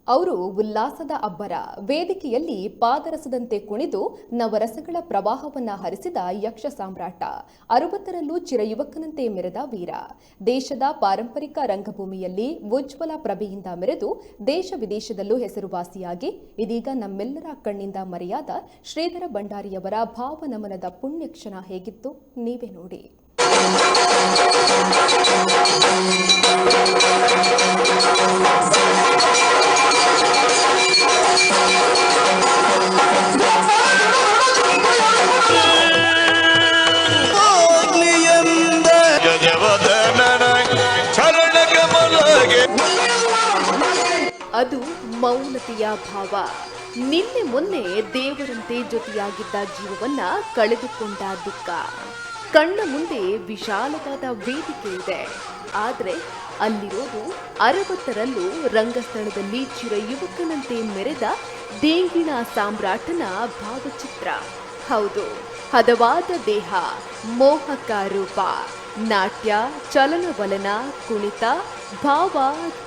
ಅವರು ಉಲ್ಲಾಸದ ಅಬ್ಬರ ವೇದಿಕೆಯಲ್ಲಿ ಪಾದರಸದಂತೆ ಕುಣಿದು ನವರಸಗಳ ಪ್ರವಾಹವನ್ನ ಹರಿಸಿದ ಯಕ್ಷ ಸಾಮ್ರಾಟ 60ರಲ್ಲೂ ಚಿರಯುವಕನಂತೆ ಮೆರೆದ ವೀರ ದೇಶದ ಪಾರಂಪರಿಕ ರಂಗಭೂಮಿಯಲ್ಲಿ ಉಜ್ವಲ ಪ್ರಭೆಯಿಂದ ಮೆರೆದು ದೇಶ ವಿದೇಶದಲ್ಲೂ ಹೆಸರುವಾಸಿಯಾಗಿ ಇದೀಗ ನಮ್ಮೆಲ್ಲರ ಕಣ್ಣಿಂದ ಮರೆಯಾದ ಶ್ರೀಧರ ಭಂಡಾರಿಯವರ ಭಾವನಮನದ ಪುಣ್ಯಕ್ಷಣ ಹೇಗಿತ್ತು ನೀವೇ ನೋಡಿ. ಅದು ಮೌನತೆಯ ಭಾವ. ನಿನ್ನೆ ಮೊನ್ನೆ ದೇವರಂತೆ ಜೊತೆಯಾಗಿದ್ದ ಜೀವವನ್ನ ಕಳೆದುಕೊಂಡ ದುಃಖ. ಕಣ್ಣ ಮುಂದೆ ವಿಶಾಲವಾದ ವೇದಿಕೆ ಇದೆ, ಆದರೆ ಅಲ್ಲಿರೋದು 60ರಲ್ಲೂ ರಂಗಸ್ಥಳದಲ್ಲಿ ಚಿರಯುವಕನಂತೆ ಮೆರೆದ ದೇಂಗಿಣ ಸಾಮ್ರಾಟನ ಭಾವಚಿತ್ರ. ಹೌದು, ಹದವಾದ ದೇಹ, ಮೋಹಕ ರೂಪ, ನಾಟ್ಯ, ಚಲನವಲನ, ಕುಣಿತ, ಭಾವ,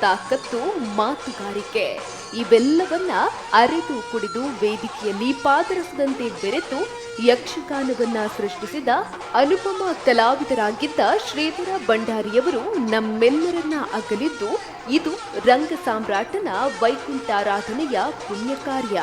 ತಾಕತ್ತು, ಮಾತುಗಾರಿಕೆ ಇವೆಲ್ಲವನ್ನ ಅರೆದು ಕುಡಿದು ವೇದಿಕೆಯಲ್ಲಿ ಪಾದರಸದಂತೆ ಬೆರೆತು ಯಕ್ಷಗಾನವನ್ನ ಸೃಷ್ಟಿಸಿದ ಅನುಪಮ ಕಲಾವಿದರಾಗಿದ್ದ ಶ್ರೀಧರ ಭಂಡಾರಿಯವರು ನಮ್ಮೆಲ್ಲರನ್ನ ಅಗಲಿದ್ದು ಇದು ರಂಗ ಸಾಮ್ರಾಟನ ವೈಕುಂಠಾರಾಧನೆಯ ಪುಣ್ಯ ಕಾರ್ಯ.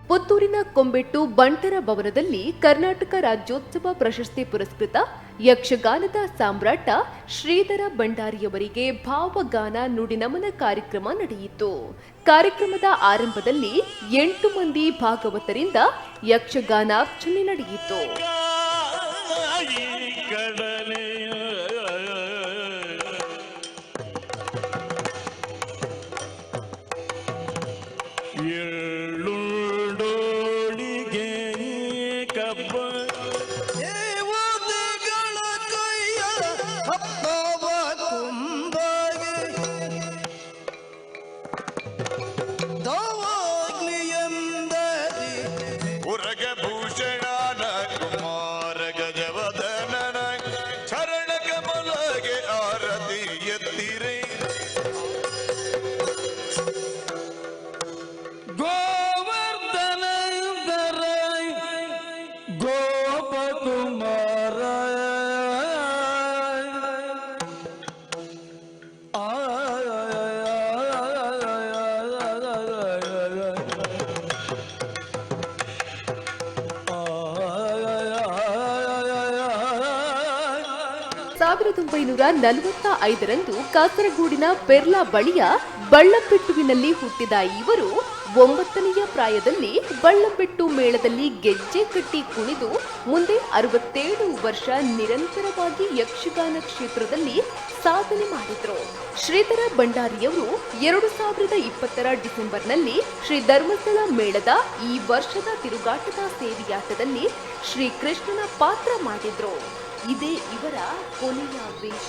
ಪುತ್ತೂರಿನ ಕೊಂಬೆಟ್ಟು ಬಂಟರ ಭವನದಲ್ಲಿ ಕರ್ನಾಟಕ ರಾಜ್ಯೋತ್ಸವ ಪ್ರಶಸ್ತಿ ಪುರಸ್ಕೃತ ಯಕ್ಷಗಾನದ ಸಾಮ್ರಾಟ ಶ್ರೀಧರ ಭಂಡಾರಿಯವರಿಗೆ ಭಾವಗಾನ ನುಡಿನಮನ ಕಾರ್ಯಕ್ರಮ ನಡೆಯಿತು. ಕಾರ್ಯಕ್ರಮದ ಆರಂಭದಲ್ಲಿ 8 ಮಂದಿ ಭಾಗವತರಿಂದ ಯಕ್ಷಗಾನಾರ್ಚನೆ ನಡೆಯಿತು. ರಂದು ಕಾಸರಗೋಡಿನ ಪೆರ್ಲಾ ಬಳಿಯ ಬಳ್ಳಂಬೆಟ್ಟುವಿನಲ್ಲಿ ಹುಟ್ಟಿದ ಇವರು 9ನೆಯ ಪ್ರಾಯದಲ್ಲಿ ಬಳ್ಳಂಬೆಟ್ಟು ಮೇಳದಲ್ಲಿ ಗೆಜ್ಜೆ ಕಟ್ಟಿ ಕುಣಿದು ಮುಂದೆ 67 ವರ್ಷ ನಿರಂತರವಾಗಿ ಯಕ್ಷಗಾನ ಕ್ಷೇತ್ರದಲ್ಲಿ ಸಾಧನೆ ಮಾಡಿದ್ರು. ಶ್ರೀಧರ ಭಂಡಾರಿಯವರು 2020ರ ಡಿಸೆಂಬರ್ನಲ್ಲಿ ಶ್ರೀ ಧರ್ಮಸ್ಥಳ ಮೇಳದ ಈ ವರ್ಷದ ತಿರುಗಾಟದ ಸೇವೆಯಾಟದಲ್ಲಿ ಶ್ರೀ ಕೃಷ್ಣನ ಪಾತ್ರ ಮಾಡಿದ್ರು. ಇದೇ ಇವರ ಕೊನೆಯ ವೇಷ,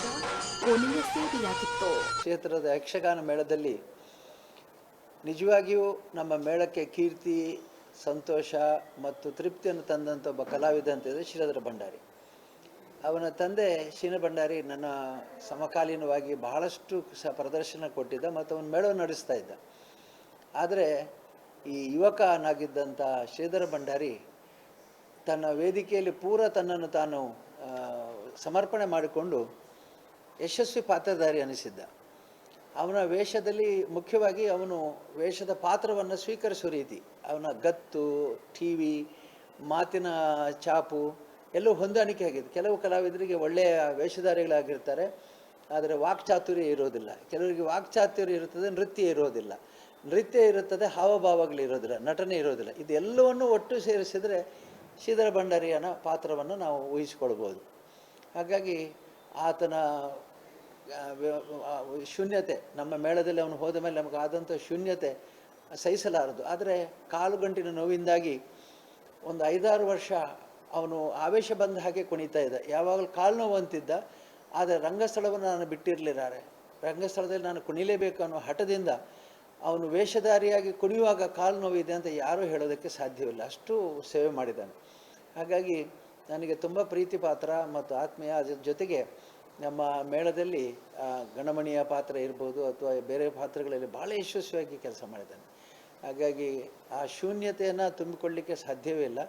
ಕೊನೆಯ ಸೇವೆಯಾಗಿತ್ತು. ಕ್ಷೇತ್ರದ ಯಕ್ಷಗಾನ ಮೇಳದಲ್ಲಿ ನಿಜವಾಗಿಯೂ ನಮ್ಮ ಮೇಳಕ್ಕೆ ಕೀರ್ತಿ, ಸಂತೋಷ ಮತ್ತು ತೃಪ್ತಿಯನ್ನು ತಂದಂಥ ಒಬ್ಬ ಕಲಾವಿದ ಅಂತಿದೆ ಶ್ರೀಧರ ಭಂಡಾರಿ. ಅವನ ತಂದೆ ಶ್ರೀನ ಭಂಡಾರಿ ನನ್ನ ಸಮಕಾಲೀನವಾಗಿ ಬಹಳಷ್ಟು ಪ್ರದರ್ಶನ ಕೊಟ್ಟಿದ್ದ ಮತ್ತು ಅವನ ಮೇಳವನ್ನು ನಡೆಸ್ತಾ ಇದ್ದ. ಆದರೆ ಈ ಯುವಕನಾಗಿದ್ದಂಥ ಶ್ರೀಧರ ಭಂಡಾರಿ ತನ್ನ ವೇದಿಕೆಯಲ್ಲಿ ಪೂರ ತನ್ನನ್ನು ತಾನು ಸಮರ್ಪಣೆ ಮಾಡಿಕೊಂಡು ಯಶಸ್ವಿ ಪಾತ್ರಧಾರಿ ಅನಿಸಿದ್ದ. ಅವನ ವೇಷದಲ್ಲಿ ಮುಖ್ಯವಾಗಿ ಅವನು ವೇಷದ ಪಾತ್ರವನ್ನು ಸ್ವೀಕರಿಸುವ ರೀತಿ, ಅವನ ಗತ್ತು, ಟಿವಿ, ಮಾತಿನ ಚಾಪು ಎಲ್ಲವೂ ಹೊಂದಾಣಿಕೆ ಆಗಿದೆ. ಕೆಲವು ಕಲಾವಿದರಿಗೆ ಒಳ್ಳೆಯ ವೇಷಧಾರಿಗಳಾಗಿರ್ತಾರೆ, ಆದರೆ ವಾಕ್ಚಾತುರ್ಯ ಇರೋದಿಲ್ಲ. ಕೆಲವರಿಗೆ ವಾಕ್ಚಾತುರ್ಯ ಇರುತ್ತದೆ, ನೃತ್ಯ ಇರೋದಿಲ್ಲ. ನೃತ್ಯ ಇರುತ್ತದೆ, ಹಾವಭಾವಗಳಿರೋದಿಲ್ಲ, ನಟನೆ ಇರೋದಿಲ್ಲ. ಇದೆಲ್ಲವನ್ನು ಒಟ್ಟು ಸೇರಿಸಿದರೆ ಶ್ರೀಧರ ಭಂಡಾರಿಯನ ಪಾತ್ರವನ್ನು ನಾವು ಊಹಿಸಿಕೊಳ್ಬೋದು. ಹಾಗಾಗಿ ಆತನ ಶೂನ್ಯತೆ, ನಮ್ಮ ಮೇಳದಲ್ಲಿ ಅವನು ಹೋದ ಮೇಲೆ ನಮಗೆ ಆದಂಥ ಶೂನ್ಯತೆ ಸಹಿಸಲಾರದು. ಆದರೆ ಕಾಲುಗಂಟಿನ ನೋವಿಂದಾಗಿ ಒಂದು 5-6 ವರ್ಷ ಅವನು ಆವೇಶ ಬಂದ ಹಾಗೆ ಕುಣಿತಾ ಇದ್ದ. ಯಾವಾಗಲೂ ಕಾಲು ನೋವು ಅಂತಿದ್ದ, ಆದರೆ ರಂಗಸ್ಥಳವನ್ನು ನಾನು ಬಿಟ್ಟಿರಲಿಲ್ಲ. ರಂಗಸ್ಥಳದಲ್ಲಿ ನಾನು ಕುಣಿಲೇಬೇಕು ಅನ್ನೋ ಹಠದಿಂದ ಅವನು ವೇಷಧಾರಿಯಾಗಿ ಕುಣಿಯುವಾಗ ಕಾಲು ನೋವಿದೆ ಅಂತ ಯಾರೂ ಹೇಳೋದಕ್ಕೆ ಸಾಧ್ಯವಿಲ್ಲ, ಅಷ್ಟು ಸೇವೆ ಮಾಡಿದ್ದಾನೆ. ಹಾಗಾಗಿ ನನಗೆ ತುಂಬ ಪ್ರೀತಿ ಪಾತ್ರ ಮತ್ತು ಆತ್ಮೀಯ. ಅದ್ರ ಜೊತೆಗೆ ನಮ್ಮ ಮೇಳದಲ್ಲಿ ಗಣಮಣಿಯ ಪಾತ್ರ ಇರ್ಬೋದು ಅಥವಾ ಬೇರೆ ಪಾತ್ರಗಳಲ್ಲಿ ಭಾಳ ಯಶಸ್ವಿಯಾಗಿ ಕೆಲಸ ಮಾಡಿದ್ದಾನೆ. ಹಾಗಾಗಿ ಆ ಶೂನ್ಯತೆಯನ್ನು ತುಂಬಿಕೊಳ್ಳಲಿಕ್ಕೆ ಸಾಧ್ಯವೇ ಇಲ್ಲ.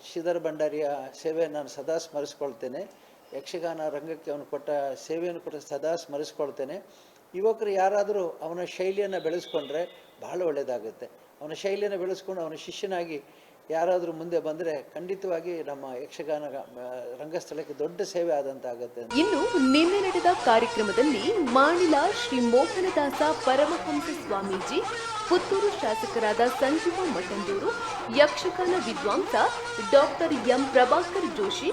ಶ್ರೀಧರ ಭಂಡಾರಿಯ ಸೇವೆ ನಾನು ಸದಾ ಸ್ಮರಿಸ್ಕೊಳ್ತೇನೆ. ಯಕ್ಷಗಾನ ರಂಗಕ್ಕೆ ಅವನು ಕೊಟ್ಟ ಸೇವೆಯನ್ನು ಕೂಡ ಸದಾ ಸ್ಮರಿಸ್ಕೊಳ್ತೇನೆ. ಯುವಕರು ಯಾರಾದರೂ ಅವನ ಶೈಲಿಯನ್ನು ಬೆಳೆಸ್ಕೊಂಡ್ರೆ ಬಹಳ ಒಳ್ಳೆಯದಾಗುತ್ತೆ. ಅವನ ಶೈಲಿಯನ್ನು ಬೆಳೆಸ್ಕೊಂಡು ಅವನ ಶಿಷ್ಯನಾಗಿ ಯಾರಾದರೂ ಮುಂದೆ ಬಂದರೆ ಖಂಡಿತವಾಗಿ ನಮ್ಮ ಯಕ್ಷಗಾನ ರಂಗಸ್ಥಳಕ್ಕೆ ದೊಡ್ಡ ಸೇವೆ ಆದಂತಾಗುತ್ತೆ. ಇನ್ನು ನಿನ್ನೆ ನಡೆದ ಕಾರ್ಯಕ್ರಮದಲ್ಲಿ ಮಾಣಿಲ ಶ್ರೀ ಮೋಹನದಾಸ ಪರಮಹಂಸ ಸ್ವಾಮೀಜಿ, ಪುತ್ತೂರು ಶಾಸಕರಾದ ಸಂಜೀವ ಮಠಂದೂರು, ಯಕ್ಷಗಾನ ವಿದ್ವಾಂಸ ಡಾಕ್ಟರ್ ಎಂ ಪ್ರಭಾಕರ್ ಜೋಶಿ,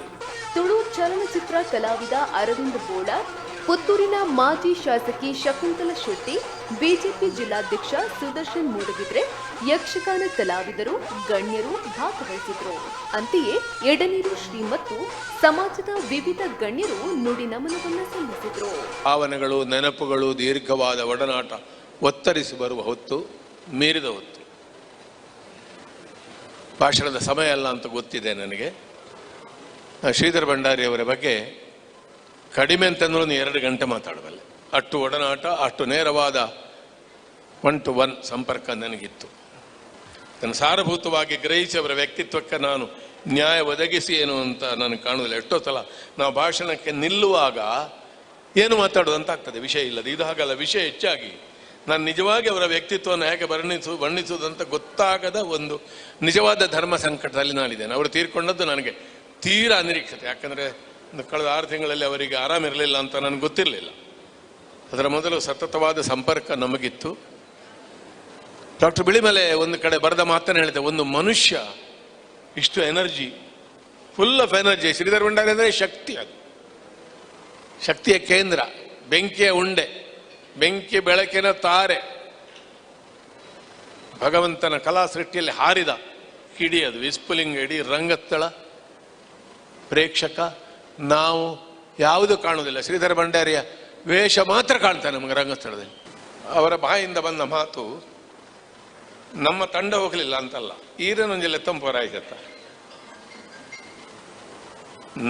ತುಳು ಚಲನಚಿತ್ರ ಕಲಾವಿದ ಅರವಿಂದ್ ಬೋಳಾರ್, ಪುತ್ತೂರಿನ ಮಾಜಿ ಶಾಸಕಿ ಶಕುಂತಲ ಶೆಟ್ಟಿ, ಬಿಜೆಪಿ ಜಿಲ್ಲಾಧ್ಯಕ್ಷ ಸುದರ್ಶನ್ ಮೂಡಬಿದ್ರೆ, ಯಕ್ಷಗಾನ ಕಲಾವಿದರು, ಗಣ್ಯರು ಭಾಗವಹಿಸಿದ್ರು. ಅಂತೆಯೇ ಎಡನೀರು ಶ್ರೀ ಮತ್ತು ಸಮಾಜದ ವಿವಿಧ ಗಣ್ಯರು ನುಡಿ ನಮನವನ್ನು ಸಲ್ಲಿಸಿದ್ರು. ಭಾವನೆಗಳು, ನೆನಪುಗಳು, ದೀರ್ಘವಾದ ಒಡನಾಟ ಒತ್ತರಿಸಿ ಬರುವ ಹೊತ್ತು, ಮೀರಿದ ಹೊತ್ತು. ಭಾಷಣದ ಸಮಯ ಅಲ್ಲ ಅಂತ ಗೊತ್ತಿದೆ ನನಗೆ. ಶ್ರೀಧರ ಭಂಡಾರಿಯವರ ಬಗ್ಗೆ ಕಡಿಮೆ ಅಂತಂದ್ರೂ 2 ಗಂಟೆ ಮಾತಾಡಬಲ್ಲೆ. ಅಷ್ಟು ಒಡನಾಟ, ಅಷ್ಟು ನೇರವಾದ 1 to 1 ಸಂಪರ್ಕ ನನಗಿತ್ತು. ನಾನು ಸಾರಭೂತವಾಗಿ ಗ್ರಹಿಸಿ ಅವರ ವ್ಯಕ್ತಿತ್ವಕ್ಕೆ ನಾನು ನ್ಯಾಯ ಒದಗಿಸಿ ಏನು ಅಂತ ನನಗೆ ಕಾಣುವುದಿಲ್ಲ. ಎಷ್ಟೋ ಸಲ ನಾವು ಭಾಷಣಕ್ಕೆ ನಿಲ್ಲುವಾಗ ಏನು ಮಾತಾಡೋದು ಅಂತ ಆಗ್ತದೆ, ವಿಷಯ ಇಲ್ಲದೆ. ಇದು ಹಾಗಲ್ಲ, ವಿಷಯ ಹೆಚ್ಚಾಗಿ ನಾನು ನಿಜವಾಗಿ ಅವರ ವ್ಯಕ್ತಿತ್ವವನ್ನು ಹೇಗೆ ವರ್ಣಿಸುವುದಂತ ಗೊತ್ತಾಗದ ಒಂದು ನಿಜವಾದ ಧರ್ಮ ಸಂಕಟದಲ್ಲಿ ನಾನಿದ್ದೇನೆ. ಅವರು ತೀರ್ಕೊಂಡದ್ದು ನನಗೆ ತೀರಾ ಅನಿರೀಕ್ಷತೆ. ಯಾಕಂದರೆ ಕಳೆದ 6 ತಿಂಗಳಲ್ಲಿ ಅವರಿಗೆ ಆರಾಮಿರಲಿಲ್ಲ ಅಂತ ನನಗೆ ಗೊತ್ತಿರಲಿಲ್ಲ. ಅದರ ಮೊದಲು ಸತತವಾದ ಸಂಪರ್ಕ ನಮಗಿತ್ತು. ಡಾಕ್ಟರ್ ಬಿಳಿಮಲೆ ಒಂದು ಕಡೆ ಬರೆದ ಮಾತನ್ನು ಹೇಳಿದೆ, ಒಂದು ಮನುಷ್ಯ ಇಷ್ಟು energy, full of energy. Sridhar Bhandari ಅಂದರೆ ಶಕ್ತಿ, ಅದು ಶಕ್ತಿಯ ಕೇಂದ್ರ, ಬೆಂಕಿಯ ಉಂಡೆ, ಬೆಂಕಿ ಬೆಳಕಿನ ತಾರೆ, ಭಗವಂತನ ಕಲಾ ಸೃಷ್ಟಿಯಲ್ಲಿ ಹಾರಿದ ಕಿಡಿ ಅದು. ವಿಸ್ಫುಲಿಂಗ ಇಡೀ ರಂಗಸ್ಥಳ, ಪ್ರೇಕ್ಷಕ, ನಾವು ಯಾವುದು ಕಾಣುವುದಿಲ್ಲ. ಶ್ರೀಧರ ಭಂಡಾರಿಯ ವೇಷ ಮಾತ್ರ ಕಾಣ್ತಾನೆ ನಮಗೆ ರಂಗಸ್ಥಳದಲ್ಲಿ. ಅವರ ಬಾಯಿಂದ ಬಂದ ಮಾತು, ನಮ್ಮ ತಂಡ ಹೋಗಲಿಲ್ಲ ಅಂತಲ್ಲ, ಈರನೊಂಜೆಲ್ಲ ತಂಪರಾಯ್ತ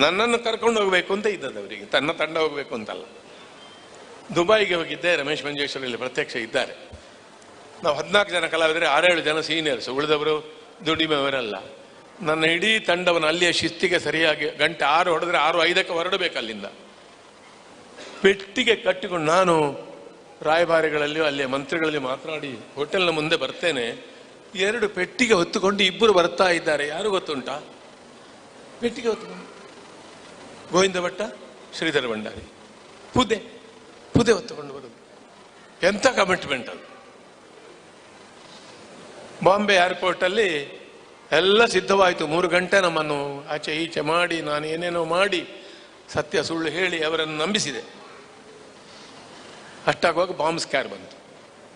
ನನ್ನನ್ನು ಕರ್ಕೊಂಡು ಹೋಗಬೇಕು ಅಂತ ಇದ್ದದ್ದು ಅವರಿಗೆ, ತನ್ನ ತಂಡ ಹೋಗಬೇಕು ಅಂತಲ್ಲ. ದುಬೈಗೆ ಹೋಗಿದ್ದೆ, ರಮೇಶ್ ಮಂಜೇಶ್ವರಲ್ಲಿ ಪ್ರತ್ಯಕ್ಷ ಇದ್ದಾರೆ. ನಾವು 14 ಜನ ಕಲಾವಿದರೆ, 6-7 ಜನ ಸೀನಿಯರ್ಸ್, ಉಳಿದವರು ದುಡಿಮೆಯವರಲ್ಲ. ನನ್ನ ಇಡೀ ತಂಡವನ್ನು ಅಲ್ಲಿಯ ಶಿಸ್ತಿಗೆ ಸರಿಯಾಗಿ ಗಂಟೆ 6 ಹೊಡೆದ್ರೆ 6:05 ಹೊರಡಬೇಕು ಅಲ್ಲಿಂದ. ಪೆಟ್ಟಿಗೆ ಕಟ್ಟಿಕೊಂಡು ನಾನು ರಾಯಭಾರಿಗಳಲ್ಲಿಯೂ ಅಲ್ಲಿಯ ಮಂತ್ರಿಗಳಲ್ಲಿ ಮಾತನಾಡಿ ಹೋಟೆಲ್ನ ಮುಂದೆ ಬರ್ತೇನೆ. 2 ಪೆಟ್ಟಿಗೆ ಹೊತ್ತುಕೊಂಡು 2 ಬರ್ತಾ ಇದ್ದಾರೆ. ಯಾರು ಗೊತ್ತುಂಟಾ? ಪೆಟ್ಟಿಗೆ ಹೊತ್ತುಕೊಂಡು ಗೋವಿಂದ ಭಟ್ಟ, ಶ್ರೀಧರ ಭಂಡಾರಿ, ಪುದೆ ಹೊತ್ತುಕೊಂಡು ಬರೋದು. ಎಂಥ ಕಮಿಟ್ಮೆಂಟ್ ಅದು. ಬಾಂಬೆ ಏರ್ಪೋರ್ಟಲ್ಲಿ ಎಲ್ಲ ಸಿದ್ಧವಾಯಿತು. 3 ಗಂಟೆ ನಮ್ಮನ್ನು ಆಚೆ ಈಚೆ ಮಾಡಿ, ನಾನು ಏನೇನೋ ಮಾಡಿ ಸತ್ಯ ಸುಳ್ಳು ಹೇಳಿ ಅವರನ್ನು ನಂಬಿಸಿದೆ. ಅಷ್ಟಾಗುವಾಗ ಬಾಂಬ್ ಸ್ಕ್ಯಾರ್ ಬಂತು,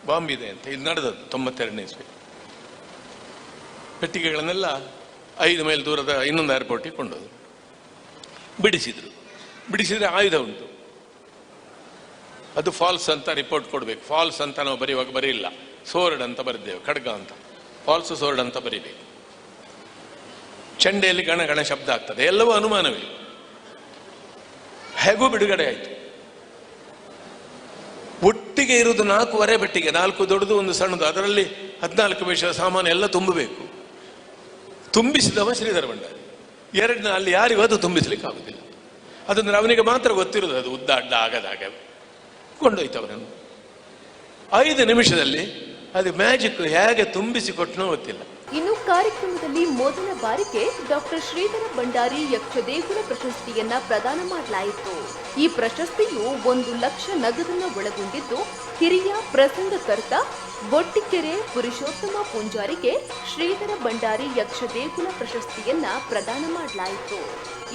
ಬಾಂಬ್ ಇದೆ ಅಂತ. ಇದು ನಡೆದದ್ದು 92ನೇ ಇಸ್ವಿ. ಪೆಟ್ಟಿಗೆಗಳನ್ನೆಲ್ಲ 5 ಮೈಲ್ ದೂರದ ಇನ್ನೊಂದು ಏರ್ಪೋರ್ಟಿಗೆ ಕೊಂಡೋದ್ರು. ಬಿಡಿಸಿದ್ರೆ ಆಯುಧ ಉಂಟು, ಅದು ಫಾಲ್ಸ್ ಅಂತ ರಿಪೋರ್ಟ್ ಕೊಡಬೇಕು. ಫಾಲ್ಸ್ ಅಂತ ನಾವು ಬರೆಯುವಾಗ ಬರೀಲ್ಲ, ಸೋರ್ಡ್ ಅಂತ ಬರೆದೇವೆ, ಖಡ್ಗ ಅಂತ. ಫಾಲ್ಸ್ ಸೋರ್ಡ್ ಅಂತ ಬರೀಬೇಕು. ಚಂಡೆಯಲ್ಲಿ ಗಣ ಶಬ್ದ ಆಗ್ತದೆ, ಎಲ್ಲವೂ ಅನುಮಾನವಿಲ್ಲ. ಹೇಗೂ ಬಿಡುಗಡೆ ಆಯಿತು. ಒಟ್ಟಿಗೆ ಇರುವುದು 4 ಪೆಟ್ಟಿಗೆ, 4 ದೊಡ್ಡದು 1 ಸಣ್ಣದು. ಅದರಲ್ಲಿ 14 ವೇಷದ ಸಾಮಾನು ಎಲ್ಲ ತುಂಬಬೇಕು. ತುಂಬಿಸಿದವ ಶ್ರೀಧರ ಭಂಡಾರಿ. 2ನ ಅಲ್ಲಿ ಯಾರಿಗೂ ಅದು ತುಂಬಿಸ್ಲಿಕ್ಕೆ ಆಗುದಿಲ್ಲ. ಅದಂದ್ರೆ ಅವನಿಗೆ ಮಾತ್ರ ಗೊತ್ತಿರೋದು, ಅದು ಉದ್ದ ಅಡ್ಡ ಆಗದಾಗ ಕೊಂಡೋಯ್ತವರನ್ನು 5 ನಿಮಿಷದಲ್ಲಿ. ಅದು ಮ್ಯಾಜಿಕ್, ಹೇಗೆ ತುಂಬಿಸಿಕೊಟ್ಟನೋ ಗೊತ್ತಿಲ್ಲ. ಇನ್ನು ಕಾರ್ಯಕ್ರಮದಲ್ಲಿ ಮೊದಲ ಬಾರಿಗೆ ಡಾಕ್ಟರ್ ಶ್ರೀಧರ ಭಂಡಾರಿ ಯಕ್ಷದೇಗುಲ ಪ್ರಶಸ್ತಿಯನ್ನ ಪ್ರದಾನ ಮಾಡಲಾಯಿತು. ಈ ಪ್ರಶಸ್ತಿಯು 1 ಲಕ್ಷ ನಗದನ್ನು ಒಳಗೊಂಡಿದ್ದು, ಹಿರಿಯ ಪ್ರಸಂಗಕರ್ತ ಬೊಟ್ಟಿಕೆರೆ ಪುರುಷೋತ್ತಮ ಪೂಂಜಾರಿಗೆ ಶ್ರೀಧರ ಭಂಡಾರಿ ಯಕ್ಷದೇಗುಲ ಪ್ರಶಸ್ತಿಯನ್ನ ಪ್ರದಾನ ಮಾಡಲಾಯಿತು.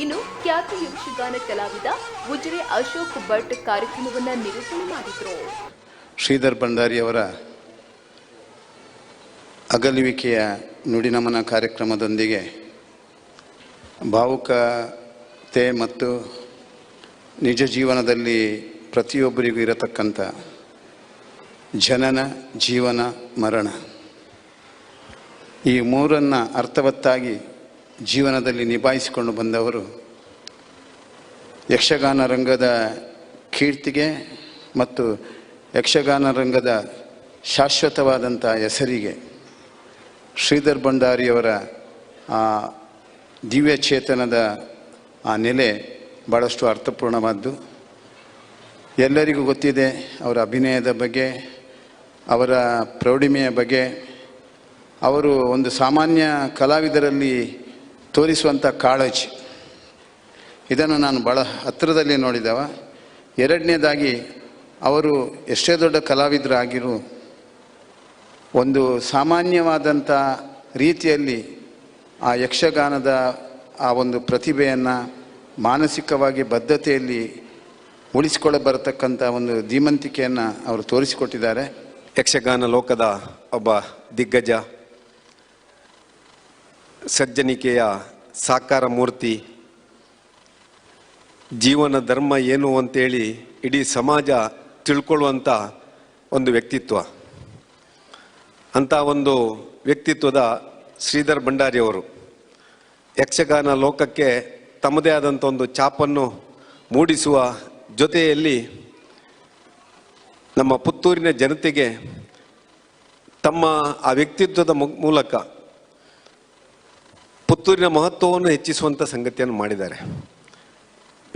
ಇನ್ನು ಖ್ಯಾತ ಯಕ್ಷಗಾನ ಕಲಾವಿದ ಉಜಿರೆ ಅಶೋಕ್ ಭಟ್ ಕಾರ್ಯಕ್ರಮವನ್ನ ನಿರೂಪಣೆ ಮಾಡಿದರು. ಶ್ರೀಧರ ಭಂಡಾರಿಯವರ ಅಗಲುವಿಕೆಯ ನುಡಿನಮನ ಕಾರ್ಯಕ್ರಮದೊಂದಿಗೆ ಭಾವುಕತೆ ಮತ್ತು ನಿಜ ಜೀವನದಲ್ಲಿ ಪ್ರತಿಯೊಬ್ಬರಿಗೂ ಇರತಕ್ಕಂಥ ಜನನ, ಜೀವನ, ಮರಣ, ಈ ಮೂರನ್ನು ಅರ್ಥವತ್ತಾಗಿ ಜೀವನದಲ್ಲಿ ನಿಭಾಯಿಸಿಕೊಂಡು ಬಂದವರು ಯಕ್ಷಗಾನ ರಂಗದ ಕೀರ್ತಿಗೆ ಮತ್ತು ಯಕ್ಷಗಾನ ರಂಗದ ಶಾಶ್ವತವಾದಂಥ ಹೆಸರಿಗೆ ಶ್ರೀಧರ್ ಭಂಡಾರಿಯವರ ಆ ದಿವ್ಯ ಚೇತನದ ಆ ನೆಲೆ ಭಾಳಷ್ಟು ಅರ್ಥಪೂರ್ಣವಾದ್ದು. ಎಲ್ಲರಿಗೂ ಗೊತ್ತಿದೆ ಅವರ ಅಭಿನಯದ ಬಗ್ಗೆ, ಅವರ ಪ್ರೌಢಿಮೆಯ ಬಗ್ಗೆ, ಅವರು ಒಂದು ಸಾಮಾನ್ಯ ಕಲಾವಿದರಲ್ಲಿ ತೋರಿಸುವಂಥ ಕಾಳಜಿ, ಇದನ್ನು ನಾನು ಭಾಳ ಹತ್ತಿರದಲ್ಲಿ ನೋಡಿದವ. ಎರಡನೇದಾಗಿ ಅವರು ಎಷ್ಟೇ ದೊಡ್ಡ ಕಲಾವಿದರಾಗಿರೂ ಒಂದು ಸಾಮಾನ್ಯವಾದಂಥ ರೀತಿಯಲ್ಲಿ ಆ ಯಕ್ಷಗಾನದ ಆ ಒಂದು ಪ್ರತಿಭೆಯನ್ನು ಮಾನಸಿಕವಾಗಿ ಬದ್ಧತೆಯಲ್ಲಿ ಉಳಿಸಿಕೊಳ್ಳಬರತಕ್ಕಂಥ ಒಂದು ಧೀಮಂತಿಕೆಯನ್ನು ಅವರು ತೋರಿಸಿಕೊಟ್ಟಿದ್ದಾರೆ. ಯಕ್ಷಗಾನ ಲೋಕದ ಒಬ್ಬ ದಿಗ್ಗಜ, ಸಜ್ಜನಿಕೆಯ ಸಾಕಾರ ಮೂರ್ತಿ, ಜೀವನ ಧರ್ಮ ಏನು ಅಂತೇಳಿ ಇಡೀ ಸಮಾಜ ತಿಳ್ಕೊಳ್ಳುವಂಥ ಒಂದು ವ್ಯಕ್ತಿತ್ವ. ಅಂಥ ಒಂದು ವ್ಯಕ್ತಿತ್ವದ ಶ್ರೀಧರ್ ಭಂಡಾರಿಯವರು ಯಕ್ಷಗಾನ ಲೋಕಕ್ಕೆ ತಮ್ಮದೇ ಆದಂಥ ಒಂದು ಛಾಪನ್ನು ಮೂಡಿಸುವ ಜೊತೆಯಲ್ಲಿ ನಮ್ಮ ಪುತ್ತೂರಿನ ಜನತೆಗೆ ತಮ್ಮ ಆ ವ್ಯಕ್ತಿತ್ವದ ಮೂಲಕ ಪುತ್ತೂರಿನ ಮಹತ್ವವನ್ನು ಹೆಚ್ಚಿಸುವಂಥ ಸಂಗತಿಯನ್ನು ಮಾಡಿದ್ದಾರೆ.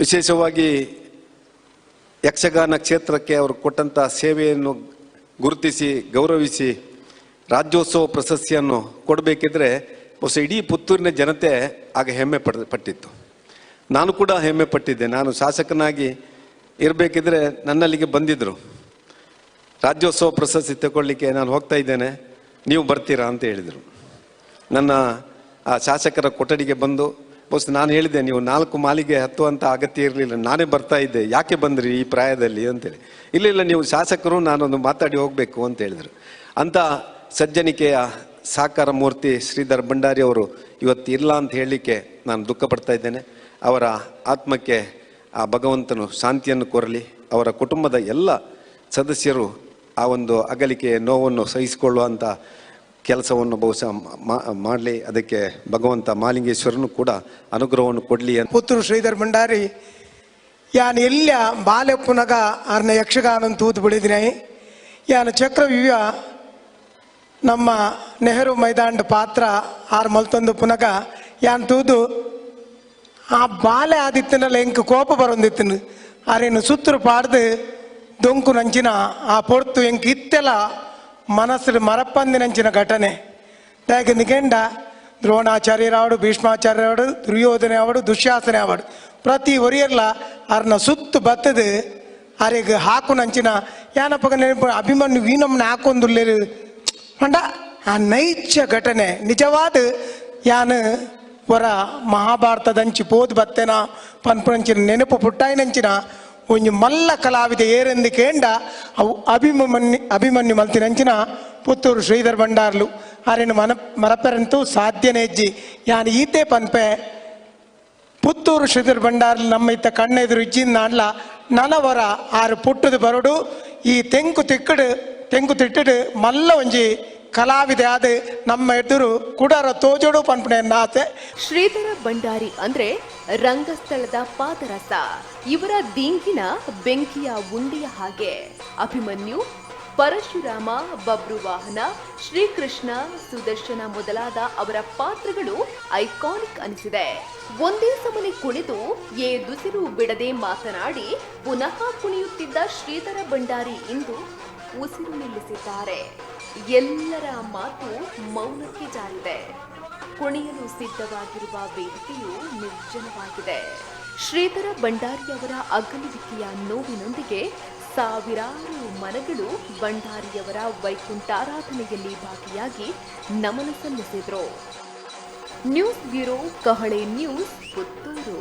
ವಿಶೇಷವಾಗಿ ಯಕ್ಷಗಾನ ಕ್ಷೇತ್ರಕ್ಕೆ ಅವರು ಕೊಟ್ಟಂಥ ಸೇವೆಯನ್ನು ಗುರುತಿಸಿ ಗೌರವಿಸಿ ರಾಜ್ಯೋತ್ಸವ ಪ್ರಶಸ್ತಿಯನ್ನು ಕೊಡಬೇಕಿದ್ರೆ ಬಹುಶಃ ಇಡೀ ಪುತ್ತೂರಿನ ಜನತೆ ಆಗ ಹೆಮ್ಮೆ ಪಟ್ಟಿತ್ತು. ನಾನು ಕೂಡ ಹೆಮ್ಮೆ ಪಟ್ಟಿದ್ದೆ. ನಾನು ಶಾಸಕನಾಗಿ ಇರಬೇಕಿದ್ರೆ ನನ್ನಲ್ಲಿಗೆ ಬಂದಿದ್ದರು, ರಾಜ್ಯೋತ್ಸವ ಪ್ರಶಸ್ತಿ ತಗೊಳ್ಳಿಕ್ಕೆ ನಾನು ಹೋಗ್ತಾ ಇದ್ದೇನೆ, ನೀವು ಬರ್ತೀರಾ ಅಂತ ಹೇಳಿದರು. ನನ್ನ ಆ ಶಾಸಕರ ಕೊಠಡಿಗೆ ಬಂದು ಬಹುಶಃ ನಾನು ಹೇಳಿದೆ, ನೀವು 4 ಮಾಳಿಗೆ ಹತ್ತುವಂಥ ಅಗತ್ಯ ಇರಲಿಲ್ಲ, ನಾನೇ ಬರ್ತಾ ಇದ್ದೆ, ಯಾಕೆ ಬಂದ್ರಿ ಈ ಪ್ರಾಯದಲ್ಲಿ ಅಂತೇಳಿ. ಇಲ್ಲ ನೀವು ಶಾಸಕರು, ನಾನೊಂದು ಮಾತಾಡಿ ಹೋಗಬೇಕು ಅಂತ ಹೇಳಿದರು. ಅಂಥ ಸಜ್ಜನಿಕೆಯ ಸಾಕಾರ ಮೂರ್ತಿ ಶ್ರೀಧರ್ ಭಂಡಾರಿ ಅವರು ಇವತ್ತು ಇಲ್ಲ ಅಂತ ಹೇಳಲಿಕ್ಕೆ ನಾನು ದುಃಖ ಪಡ್ತಾ ಇದ್ದೇನೆ. ಅವರ ಆತ್ಮಕ್ಕೆ ಆ ಭಗವಂತನು ಶಾಂತಿಯನ್ನು ಕೋರಲಿ. ಅವರ ಕುಟುಂಬದ ಎಲ್ಲ ಸದಸ್ಯರು ಆ ಒಂದು ಅಗಲಿಕೆಯ ನೋವನ್ನು ಸಹಿಸಿಕೊಳ್ಳುವಂಥ ಕೆಲಸವನ್ನು ಬಹುಶಃ ಮಾಡಲಿ. ಅದಕ್ಕೆ ಭಗವಂತ ಮಾಲಿಂಗೇಶ್ವರನು ಕೂಡ ಅನುಗ್ರಹವನ್ನು ಕೊಡಲಿ ಅಂತ. ಪುತ್ತೂರು ಶ್ರೀಧರ್ ಭಂಡಾರಿ ಯಾನ್ ಎಲ್ಲ ಬಾಲ್ಯಪ್ಪುನಗ ಅರ್ನ ಯಕ್ಷಗಾನ ತೂತು ಬಿಡಿದಿನ ಯಾನ್ ಚಕ್ರವ್ಯೂಹ ನಮ್ಮ ನೆಹರು ಮೈದಾಂಡ ಪಾತ್ರ ಆರು ಮಲ್ತೊಂದು ಪುನಗ ಯಾನ್ ತೂದು ಆ ಬಾಲೆ ಆದಿತ್ತಿನಲ್ಲ ಎಂಕ್ ಕೋಪ ಬರೊಂದಿತ್ತಿನ ಅರೇನು ಸುತ್ತರು ಪಾಡ್ದು ದೊಂಕು ನಂಚಿನ ಆ ಪೊರ್ತು ಎಂಕ್ ಇತ್ತೆಲ್ಲ ಮನಸ್ಸು ಮರಪ್ಪಂದಿನಂಚಿನ ಘಟನೆ ದಾಗಿಂದ ದ್ರೋಣಾಚಾರ್ಯರಾವಡು, ಭೀಷ್ಮಾಚಾರ್ಯರಾವಡು, ದುರ್ಯೋಧನೆ ಆವಡು, ದುಶ್ಯಾಸನೆ ಆವಡು ಪ್ರತಿ ಒರಿಯರ್ಲ ಅರ್ನ ಸುತ್ತು ಬತ್ತದು ಅರೆಗೆ ಹಾಕು ನಂಚಿನ ಏನಪ್ಪ ನೆನಪು ಅಭಿಮನ್ಯು ವೀನಮ್ಮನ ಹಾಕೊಂದುಲ್ಲೇರು ಮಂಡ ಆ ನೈಜ ಘಟನೆ ನಿಜವಾದ ಯಾನು ವರ ಮಹಾಭಾರತದಂಚಿ ಪೋದು ಬತ್ತೆನ ಪನ್ಪುನಂಚಿನ ನೆನಪು ಪುಟ್ಟಾಯಿನಂಚಿನ ಒಂಜಿ ಮಲ್ಲ ಕಲಾವಿದ ಏರೆಂದು ಕೇಂಡ ಅವು ಅಭಿಮನ್ಯು ಮಲ್ತಿನಂಚಿನ ಪುತ್ತೂರು ಶ್ರೀಧರ್ ಭಂಡಾರ್ಲು ಆರೇನು ಮರಪೆರಂತೂ ಸಾಧ್ಯನೇ ಹೆಜ್ಜಿ ಯಾನು ಈತೆ ಪನ್ಪೆ ಪುತ್ತೂರು ಶ್ರೀಧರ್ ಭಂಡಾರ್ಲು ನಮ್ಮ ಇತ್ತ ಕಣ್ಣೆದುರು ಇಜ್ಜಿನ ನಾಡ್ಲ ನನವರ ಆರು ಪುಟ್ಟದು ಬರೋಡು ಈ ತೆಂಕು ತಿಟ್ಟಡು ಮಲ್ಲ ಒಂಜಿ ಕಲಾವಿದೆ ಆದ ನಮ್ಮ ಎದುರು ಕುಡರ ತೋಜೋಡು ಪನ್ಪಣೆ ಆಸೆ. ಶ್ರೀಧರ ಭಂಡಾರಿ ಅಂದ್ರೆ ರಂಗಸ್ಥಳದ ಪಾದರಸ. ಇವರ ದಿಂಗಿನ ಬೆಂಕಿಯ ಉಂಡೆಯ ಹಾಗೆ. ಅಭಿಮನ್ಯು, ಪರಶುರಾಮ, ಬಬ್ರುವಾಹನ, ಶ್ರೀಕೃಷ್ಣ, ಸುದರ್ಶನ ಮೊದಲಾದ ಅವರ ಪಾತ್ರಗಳು ಐಕಾನಿಕ್ ಅನಿಸಿದೆ. ಒಂದೇ ಸಮನೆ ಕುಣಿದು ದುಸಿರು ಬಿಡದೆ ಮಾತನಾಡಿ ಪುನಃ ಕುಣಿಯುತ್ತಿದ್ದ ಶ್ರೀಧರ ಭಂಡಾರಿ ಇಂದು ಉಸಿರು ನಿಲ್ಲಿಸಿದ್ದಾರೆ. ಎಲ್ಲರ ಮಾತು ಮೌನಕ್ಕೆ ಜಾರಿದೆ. ಕುಣಿಯಲು ಸಿದ್ಧವಾಗಿರುವ ವೇದಿಕೆಯು ನಿರ್ಜನವಾಗಿದೆ. ಶ್ರೀಧರ ಭಂಡಾರಿಯವರ ಅಗಲುವಿಕೆಯ ನೋವಿನೊಂದಿಗೆ ಸಾವಿರಾರು ಮನಗಳು ಭಂಡಾರಿಯವರ ವೈಕುಂಠಾರಾಧನೆಯಲ್ಲಿ ಭಾಗಿಯಾಗಿ ನಮನ ಸಲ್ಲಿಸಿದರು. ನ್ಯೂಸ್ ಬ್ಯೂರೋ, ಕಹಳೆ ನ್ಯೂಸ್, ಪುತ್ತೂರು.